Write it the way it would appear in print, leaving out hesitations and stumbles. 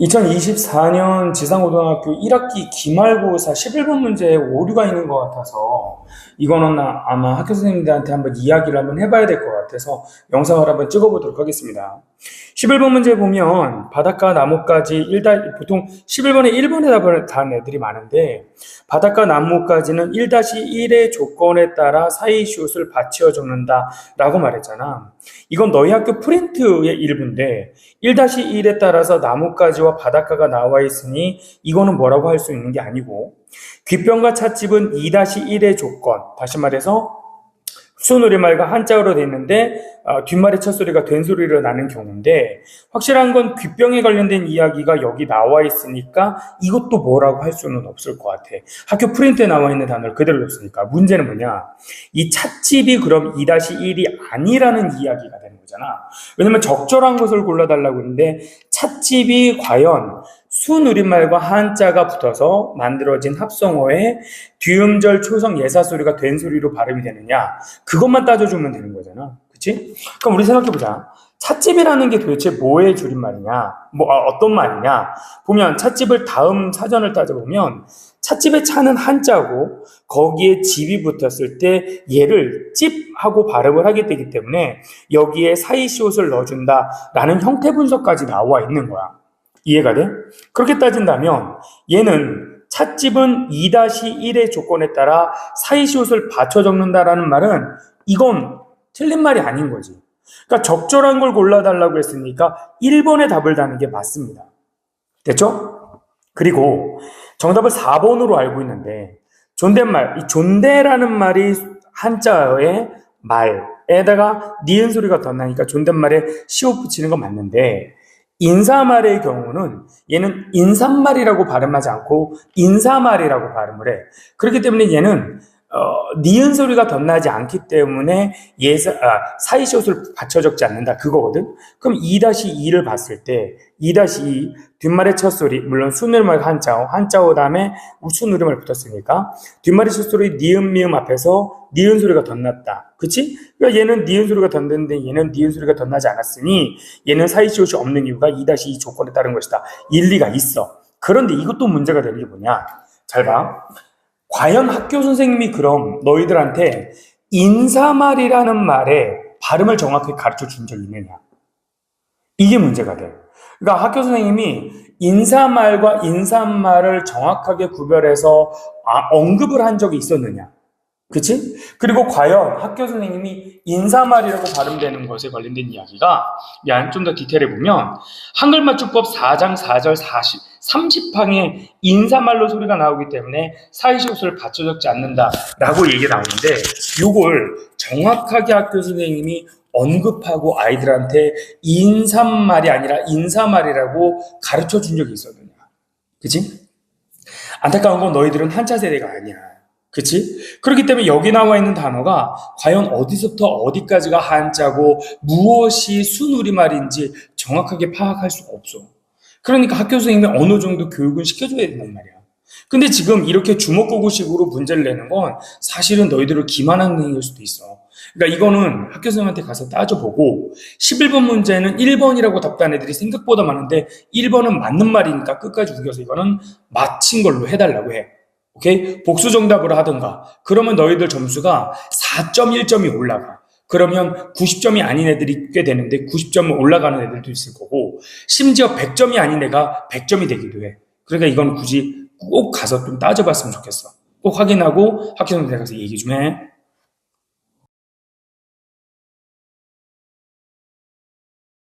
2024년 지상고등학교 1학기 기말고사 11번 문제에 오류가 있는 것 같아서 이거는 아마 학교 선생님들한테 한번 이야기를 한번 해봐야 될 것 같아서 영상을 한번 찍어보도록 하겠습니다. 11번 문제 보면 바닷가 나무까지 보통 11번에 1번에 답을 단 애들이 많은데 바닷가 나무까지는 1-1의 조건에 따라 사이시옷을 받쳐 적는다 라고 말했잖아. 이건 너희 학교 프린트의 일부인데 1-1에 따라서 나무까지와 바닷가가 나와 있으니 이거는 뭐라고 할 수 있는 게 아니고 귓변과 찻집은 2-1의 조건, 다시 말해서 수노리말과 한자어로 되어 있는데 뒷말의 첫소리가 된소리로 나는 경우인데 확실한 건 귓병에 관련된 이야기가 여기 나와 있으니까 이것도 뭐라고 할 수는 없을 것 같아. 학교 프린트에 나와 있는 단어를 그대로 줬으니까. 문제는 뭐냐, 이 찻집이 그럼 2-1이 아니라는 이야기가 되는 거잖아. 왜냐면 적절한 것을 골라달라고 했는데 찻집이 과연 수누리말과 한자가 붙어서 만들어진 합성어에 뒤음절 초성 예사소리가 된 소리로 발음이 되느냐, 그것만 따져주면 되는 거잖아. 그치? 그럼 우리 생각해보자. 찻집이라는 게 도대체 뭐의 줄임말이냐, 어떤 말이냐. 보면 찻집을 다음 사전을 따져보면 찻집의 차는 한자고 거기에 집이 붙었을 때 얘를 찝하고 발음을 하게 되기 때문에 여기에 사이시옷을 넣어준다라는 형태 분석까지 나와 있는 거야. 이해가 돼? 그렇게 따진다면 얘는 찻집은 2-1의 조건에 따라 사이시옷을 받쳐 적는다라는 말은 이건 틀린 말이 아닌 거지. 그러니까 적절한 걸 골라달라고 했으니까 1번의 답을 다는 게 맞습니다. 됐죠? 그리고 정답을 4번으로 알고 있는데 존댓말, 이 존대라는 말이 한자어의 말에다가 니은 소리가 덧나니까 존댓말에 시옷 붙이는 건 맞는데 인사말의 경우는 얘는 인사말이라고 발음하지 않고 인사말이라고 발음을 해. 그렇기 때문에 얘는 니은 소리가 덧나지 않기 때문에 사이시옷을 받쳐 적지 않는다 그거거든. 그럼 2-2를 봤을 때 2-2 뒷말의 첫 소리, 물론 수누리말 한자어 다음에 수누리말 붙었으니까 뒷말의 첫 소리 니은 미음 앞에서 니은 소리가 덧났다. 그치? 그러니까 얘는 니은 소리가 덧났는데 얘는 니은 소리가 덧나지 않았으니 얘는 사이시옷이 없는 이유가 2-2 조건에 따른 것이다. 일리가 있어. 그런데 이것도 문제가 되는 게 뭐냐? 잘 봐. 과연 학교 선생님이 그럼 너희들한테 인사말이라는 말의 발음을 정확하게 가르쳐 준 적이 있느냐? 이게 문제가 돼. 그러니까 학교 선생님이 인사말과 인사말을 정확하게 구별해서 언급을 한 적이 있었느냐? 그치? 그리고 과연 학교 선생님이 인사말이라고 발음되는 것에 관련된 이야기가 좀 더 디테일해 보면 한글맞춤법 4장 4절 30항에 인사말로 소리가 나오기 때문에 사이시옷을 받쳐 적지 않는다라고 얘기가 나오는데 이걸 정확하게 학교 선생님이 언급하고 아이들한테 인사말이 아니라 인사말이라고 가르쳐 준 적이 있었느냐? 그치? 안타까운 건 너희들은 한자 세대가 아니야. 그치? 그렇기 때문에 여기 나와 있는 단어가 과연 어디서부터 어디까지가 한자고 무엇이 순우리말인지 정확하게 파악할 수가 없어. 그러니까 학교 선생님이 어느 정도 교육은 시켜줘야 된단 말이야. 근데 지금 이렇게 주먹구구식으로 문제를 내는 건 사실은 너희들을 기만하는 행위일 수도 있어. 그러니까 이거는 학교 선생님한테 가서 따져보고 11번 문제는 1번이라고 답한 애들이 생각보다 많은데 1번은 맞는 말이니까 끝까지 우겨서 이거는 맞힌 걸로 해달라고 해. 오케이? 복수 정답으로 하든가. 그러면 너희들 점수가 4.1점이 올라가. 그러면 90점이 아닌 애들이 꽤 되는데 90점은 올라가는 애들도 있을 거고 심지어 100점이 아닌 애가 100점이 되기도 해. 그러니까 이건 굳이 꼭 가서 좀 따져봤으면 좋겠어. 꼭 확인하고 학교 선생님한테 가서 얘기 좀 해.